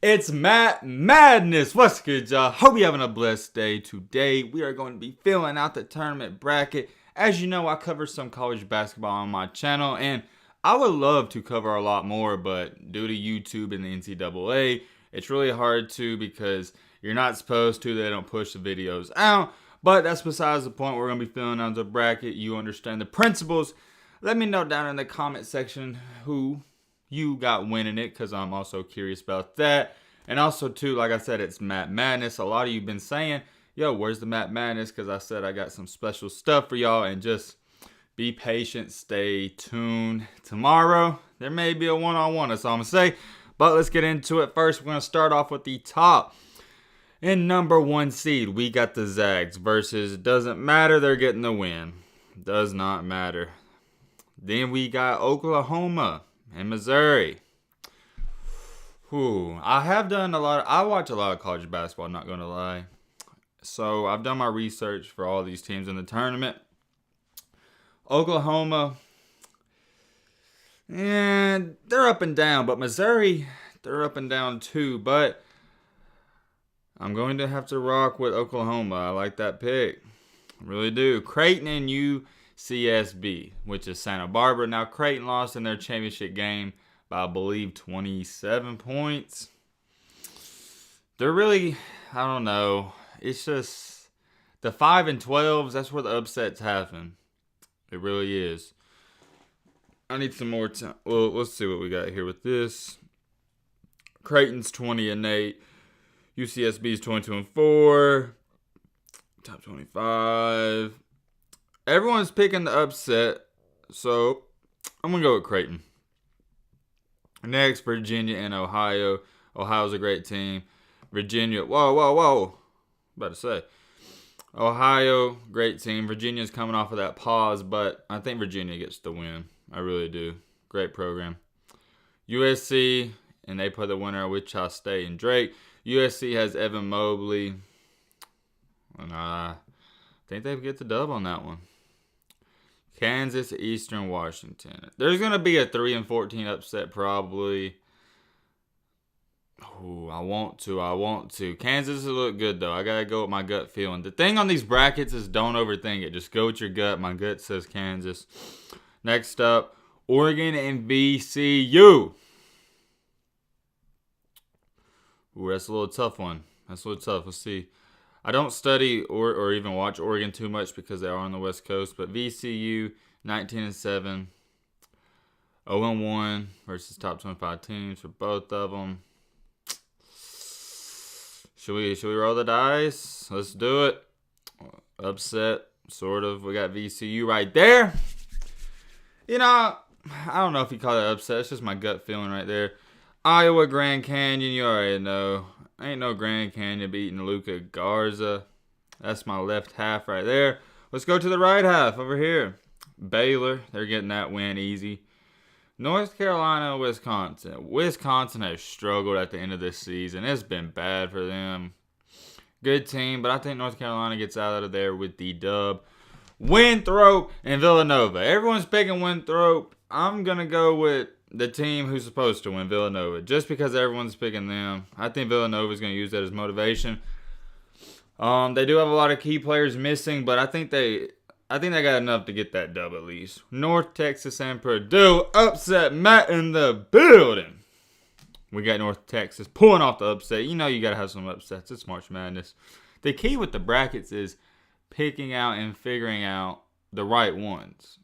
It's Matt Madness. What's good, y'all? Hope you're having a blessed day. Today, we are going to be filling out the tournament bracket. As you know, I cover some college basketball on my channel, and I would love to cover a lot more, but due to YouTube and the NCAA, it's really hard to because you're not supposed to. They don't push the videos out. But that's besides the point. We're going to be filling out the bracket. You understand the principles. Let me know down in the comment section who you got winning it, because I'm also curious about that. And also too, like I said, it's Matt Madness. A lot of you been saying, yo, where's the Matt Madness? Because I said I got some special stuff for y'all, and just be patient, stay tuned. Tomorrow there may be a one-on-one, that's all I'm gonna say. But let's get into it. First, we're gonna start off with the top. In number 1 seed, we got the Zags versus, doesn't matter, they're getting the win. Does not matter. Then we got Oklahoma and Missouri. I watch a lot of college basketball, not gonna lie. So I've done my research for all these teams in the tournament. Oklahoma, and they're up and down, but Missouri, they're up and down too. But I'm going to have to rock with Oklahoma. I like that pick. I really do. Creighton and UCSB, which is Santa Barbara. Now, Creighton lost in their championship game by, I believe, 27 points. They're really, I don't know. It's just the 5 and 12s, that's where the upsets happen. It really is. I need some more time. Well, let's see what we got here with this. Creighton's 20 and 8. UCSB's 22 and 4. Top 25. Everyone's picking the upset, so I'm going to go with Creighton. Next, Virginia and Ohio. Ohio's a great team. Virginia, whoa. About to say. Ohio, great team. Virginia's coming off of that pause, but I think Virginia gets the win. I really do. Great program. USC, and they put the winner at Wichita State and Drake. USC has Evan Mobley. And I think they get the dub on that one. Kansas, Eastern Washington. There's going to be a 3-14 upset probably. Ooh, I want to. Kansas will look good, though. I got to go with my gut feeling. The thing on these brackets is don't overthink it. Just go with your gut. My gut says Kansas. Next up, Oregon and VCU. Ooh, that's a little tough one. That's a little tough. Let's see. I don't study or even watch Oregon too much because they are on the West Coast. But VCU, 19 and 7. 0 and 1 versus top 25 teams for both of them. Should we roll the dice? Let's do it. Upset, sort of. We got VCU right there. You know, I don't know if you call it upset. It's just my gut feeling right there. Iowa, Grand Canyon, you already know. Ain't no Grand Canyon beating Luka Garza. That's my left half right there. Let's go to the right half over here. Baylor, they're getting that win easy. North Carolina, Wisconsin. Wisconsin has struggled at the end of this season. It's been bad for them. Good team, but I think North Carolina gets out of there with the dub. Winthrop and Villanova. Everyone's picking Winthrop. I'm going to go with the team who's supposed to win, Villanova. Just because everyone's picking them. I think Villanova is going to use that as motivation. They do have a lot of key players missing, but I think they got enough to get that dub at least. North Texas and Purdue. Upset Matt in the building. We got North Texas pulling off the upset. You know you got to have some upsets. It's March Madness. The key with the brackets is picking out and figuring out the right ones.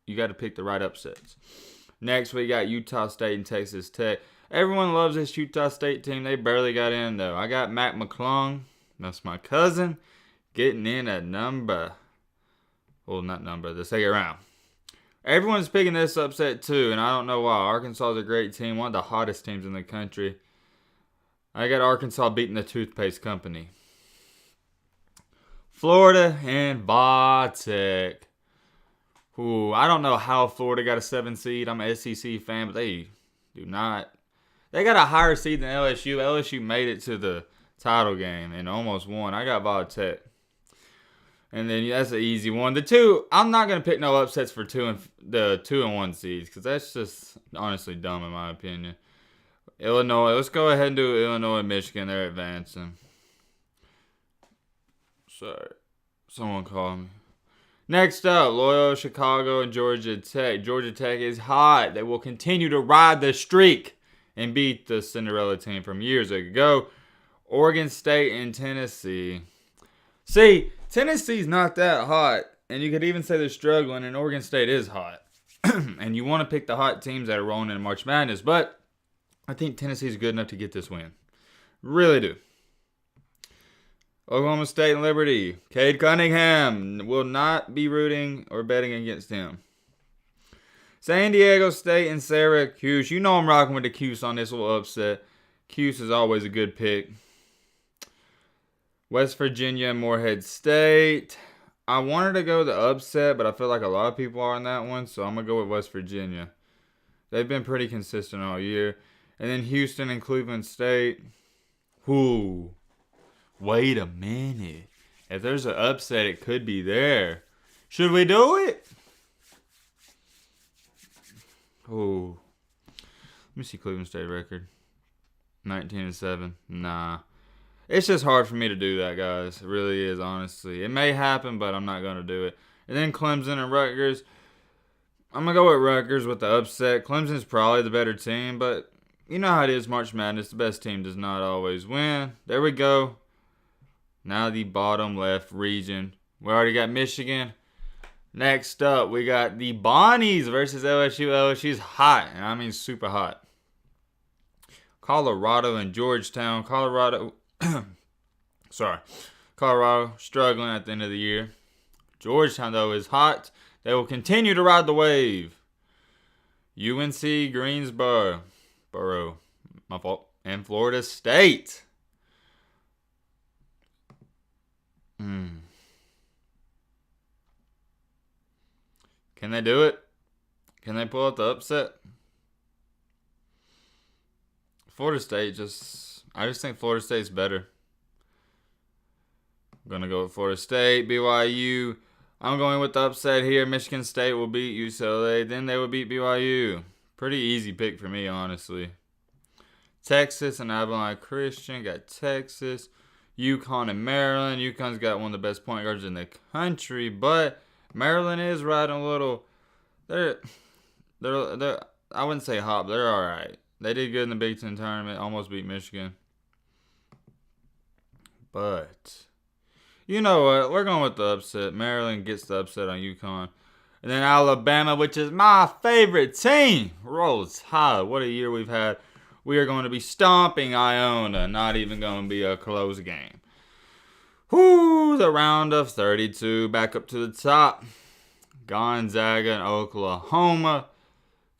You got to pick the right upsets. Next, we got Utah State and Texas Tech. Everyone loves this Utah State team. They barely got in, though. I got Mac McClung. That's my cousin. Getting in at the second round. Everyone's picking this upset, too, and I don't know why. Arkansas is a great team. One of the hottest teams in the country. I got Arkansas beating the Toothpaste Company. Florida and Vatech. Ooh, I don't know how Florida got a 7 seed. I'm an SEC fan, but they do not. They got a higher seed than LSU. LSU made it to the title game and almost won. I got Vatech. And then that's an easy one. The two, I'm not going to pick no upsets for the 2 and 1 seeds because that's just honestly dumb in my opinion. Illinois. Let's go ahead and do Illinois and Michigan. They're advancing. Sorry. Someone called me. Next up, Loyola, Chicago, and Georgia Tech. Georgia Tech is hot. They will continue to ride the streak and beat the Cinderella team from years ago. Oregon State and Tennessee. See, Tennessee's not that hot, and you could even say they're struggling, and Oregon State is hot. And you want to pick the hot teams that are rolling in March Madness, but I think Tennessee's good enough to get this win. Really do. Oklahoma State and Liberty. Cade Cunningham will not be rooting or betting against him. San Diego State and Syracuse. You know I'm rocking with the Cuse on this little upset. Cuse is always a good pick. West Virginia and Morehead State. I wanted to go the upset, but I feel like a lot of people are on that one, so I'm going to go with West Virginia. They've been pretty consistent all year. And then Houston and Cleveland State. Whoo. Wait a minute. If there's an upset, it could be there. Should we do it? Oh. Let me see Cleveland State record. 19-7. Nah. It's just hard for me to do that, guys. It really is, honestly. It may happen, but I'm not going to do it. And then Clemson and Rutgers. I'm going to go with Rutgers with the upset. Clemson's probably the better team, but you know how it is, March Madness. The best team does not always win. There we go. Now the bottom left region. We already got Michigan. Next up, we got the Bonnies versus LSU. LSU's hot, and I mean super hot. Colorado and Georgetown. Colorado struggling at the end of the year. Georgetown, though, is hot. They will continue to ride the wave. UNC, Greensboro. My fault. And Florida State. Can they do it? Can they pull out the upset? Florida State I just think Florida State's better. I'm going to go with Florida State. BYU. I'm going with the upset here. Michigan State will beat UCLA. Then they will beat BYU. Pretty easy pick for me, honestly. Texas and Abilene Christian. Got Texas. UConn and Maryland. UConn's got one of the best point guards in the country, but Maryland is riding a little. They're I wouldn't say hot, but they're all right. They did good in the Big Ten tournament. Almost beat Michigan. But you know what? We're going with the upset. Maryland gets the upset on UConn. And then Alabama, which is my favorite team, rolls high. What a year we've had. We are going to be stomping Iona. Not even going to be a close game. Whoo, the round of 32. Back up to the top. Gonzaga and Oklahoma.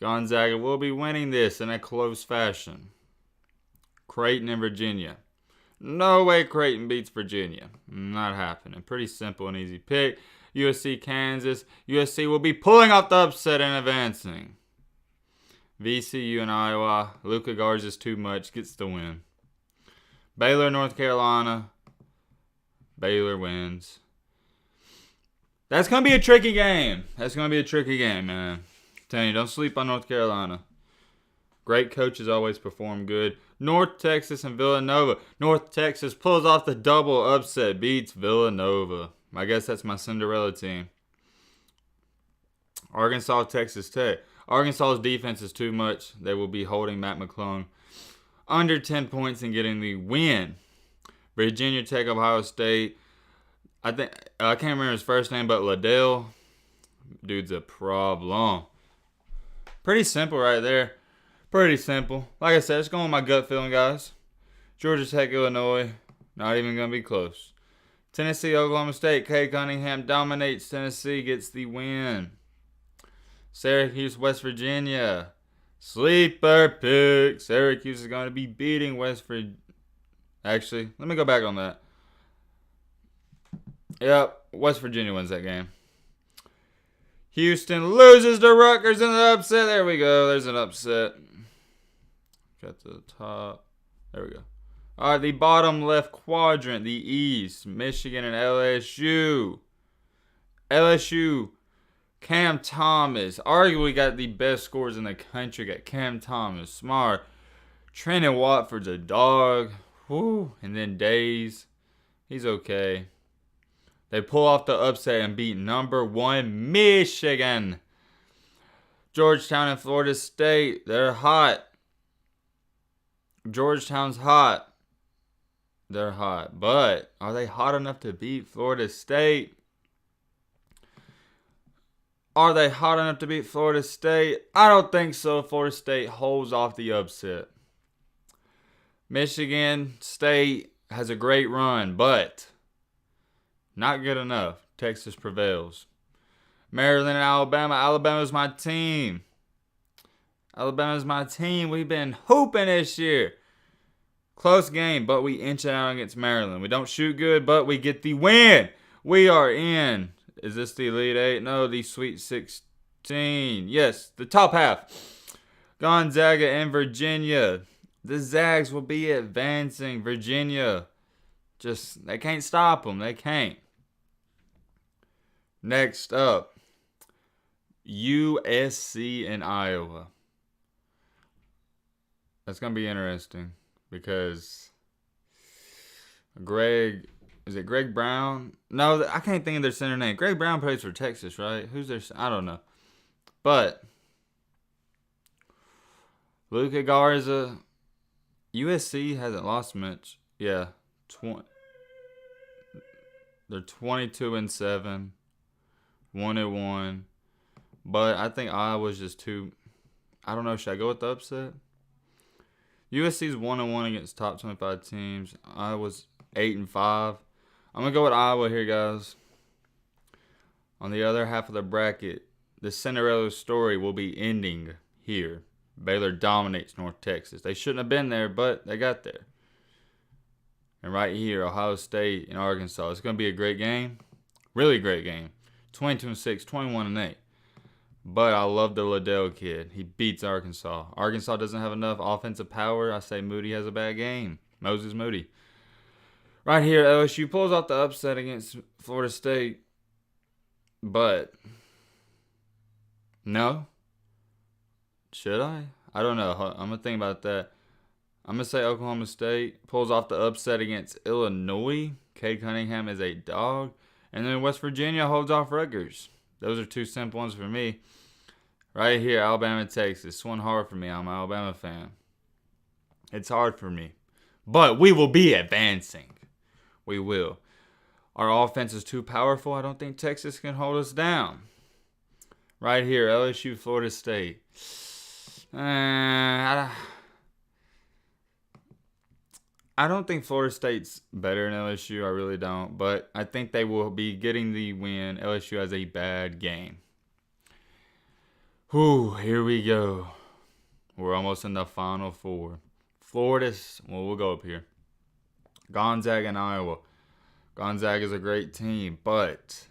Gonzaga will be winning this in a close fashion. Creighton and Virginia. No way Creighton beats Virginia. Not happening. Pretty simple and easy pick. USC, Kansas. USC will be pulling off the upset and advancing. VCU and Iowa. Luka Garza's too much. Gets the win. Baylor, North Carolina. Baylor wins. That's going to be a tricky game. Man. I'm telling you, don't sleep on North Carolina. Great coaches always perform good. North Texas and Villanova. North Texas pulls off the double upset. Beats Villanova. I guess that's my Cinderella team. Arkansas, Texas Tech. Arkansas's defense is too much. They will be holding Matt McClung under 10 points and getting the win. Virginia Tech, Ohio State. I can't remember his first name, but Liddell. Dude's a problem. Pretty simple right there. Pretty simple. Like I said, it's going with my gut feeling, guys. Georgia Tech, Illinois. Not even going to be close. Tennessee, Oklahoma State. Cade Cunningham dominates. Tennessee gets the win. Syracuse, West Virginia. Sleeper pick. Syracuse is going to be beating West Virginia. Actually, let me go back on that. Yep, West Virginia wins that game. Houston loses to Rutgers in the upset. There we go. There's an upset. Got to the top. There we go. All right, the bottom left quadrant, the East. Michigan and LSU. LSU, Cam Thomas. Arguably got the best scores in the country. Got Cam Thomas, Smart, Trendon Watford's a dog. Whew. And then Days. He's okay. They pull off the upset and beat number 1 Michigan. Georgetown and Florida State. They're hot. Georgetown's hot. They're hot. But are they hot enough to beat Florida State? Are they hot enough to beat Florida State? I don't think so. Florida State holds off the upset. Michigan State has a great run, but not good enough. Texas prevails. Maryland and Alabama. Alabama's my team. Alabama's my team. We've been hooping this year. Close game, but we inch it out against Maryland. We don't shoot good, but we get the win. We are in. Is this the Elite Eight? No, the Sweet 16. Yes, the top half. Gonzaga and Virginia. The Zags will be advancing. Virginia, they can't stop them. They can't. Next up, USC and Iowa. That's going to be interesting because is it Greg Brown? No, I can't think of their center name. Greg Brown plays for Texas, right? Who's their? I don't know. But Luka Garza, USC hasn't lost much. Yeah, they're 22-7, 1-1. But I think Iowa's just too. I don't know. Should I go with the upset? USC's 1-1 against top 25 teams. Iowa's 8-5. I'm gonna go with Iowa here, guys. On the other half of the bracket, the Cinderella story will be ending here. Baylor dominates North Texas. They shouldn't have been there, but they got there. And right here, Ohio State and Arkansas. It's gonna be a great game. Really great game. 22-6, 21-8. But I love the Liddell kid. He beats Arkansas. Arkansas doesn't have enough offensive power. I say Moody has a bad game. Moses Moody. Right here, LSU pulls off the upset against Florida State. But, no. Should I? I don't know. I'm going to think about that. I'm going to say Oklahoma State pulls off the upset against Illinois. Cade Cunningham is a dog. And then West Virginia holds off Rutgers. Those are two simple ones for me. Right here, Alabama, Texas. It's one hard for me. I'm an Alabama fan. It's hard for me. But we will be advancing. We will. Our offense is too powerful. I don't think Texas can hold us down. Right here, LSU, Florida State. I don't think Florida State's better than LSU. I really don't. But I think they will be getting the win. LSU has a bad game. Whew, here we go. We're almost in the Final Four. We'll go up here. Gonzaga and Iowa. Gonzaga is a great team, but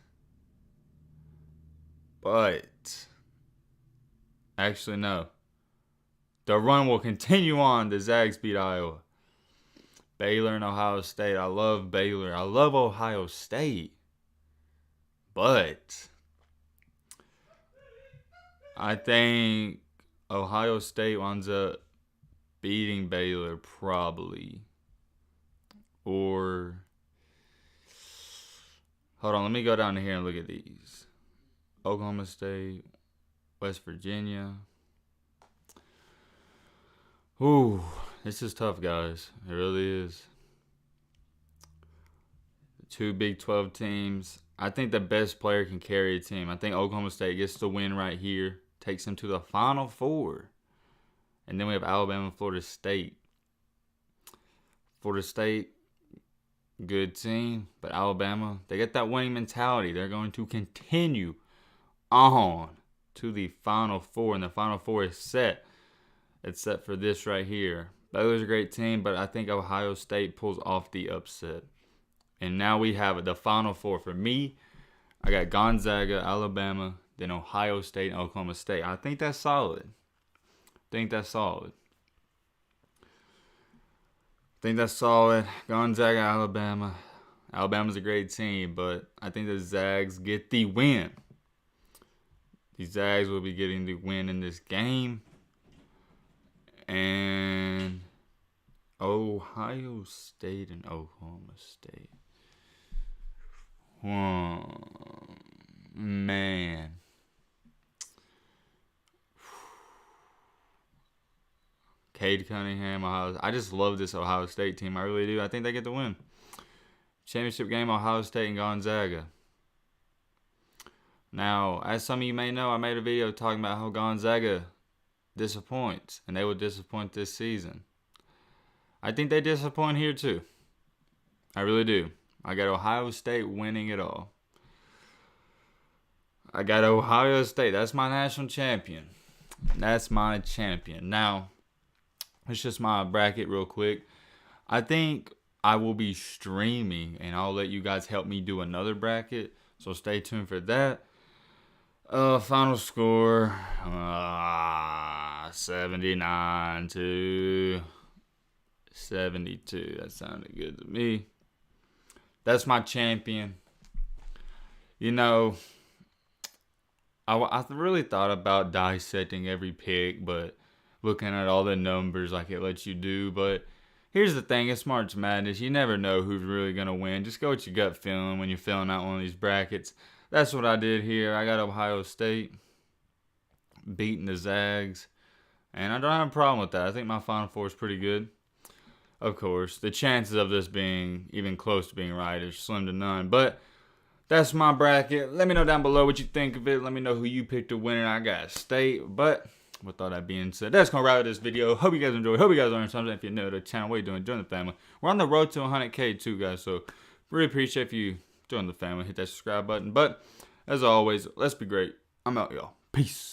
actually no. The run will continue on. The Zags beat Iowa. Baylor and Ohio State. I love Baylor. I love Ohio State. But I think Ohio State winds up beating Baylor probably. Or, hold on, let me go down here and look at these. Oklahoma State, West Virginia. Ooh, this is tough, guys. It really is. Two Big 12 teams. I think the best player can carry a team. I think Oklahoma State gets the win right here. Takes them to the Final Four. And then we have Alabama and Florida State. Florida State, good team. But Alabama, they get that winning mentality. They're going to continue on to the Final Four. And the Final Four is set. It's set for this right here. Baylor's a great team, but I think Ohio State pulls off the upset. And now we have the Final Four. For me, I got Gonzaga, Alabama, then Ohio State, and Oklahoma State. I think that's solid. Gonzaga, Alabama. Alabama's a great team, but I think the Zags get the win. The Zags will be getting the win in this game. And Ohio State and Oklahoma State. Man. Cade Cunningham, Ohio. I just love this Ohio State team. I really do. I think they get the win. Championship game, Ohio State and Gonzaga. Now, as some of you may know, I made a video talking about how Gonzaga disappoints, and they will disappoint this season. I think they disappoint here too. I really do. I got Ohio State winning it all. I got Ohio State. That's my national champion. That's my champion. Now, it's just my bracket real quick. I think I will be streaming, and I'll let you guys help me do another bracket. So stay tuned for that. Final score, 79 to 72. That sounded good to me. That's my champion. You know, I really thought about dissecting every pick, but looking at all the numbers like it lets you do. But here's the thing, it's March Madness. You never know who's really going to win. Just go with your gut feeling when you're filling out one of these brackets. That's what I did here. I got Ohio State beating the Zags. And I don't have a problem with that. I think my Final Four is pretty good. Of course, the chances of this being even close to being right is slim to none. But that's my bracket. Let me know down below what you think of it. Let me know who you picked to win it. I got State. But with all that being said, that's going to wrap up this video. Hope you guys enjoyed. Hope you guys learned something. If you're new to the channel, what are you doing? Join the family. We're on the road to 100K too, guys. So really appreciate if you join the family. Hit that subscribe button. But as always, let's be great. I'm out, y'all. Peace.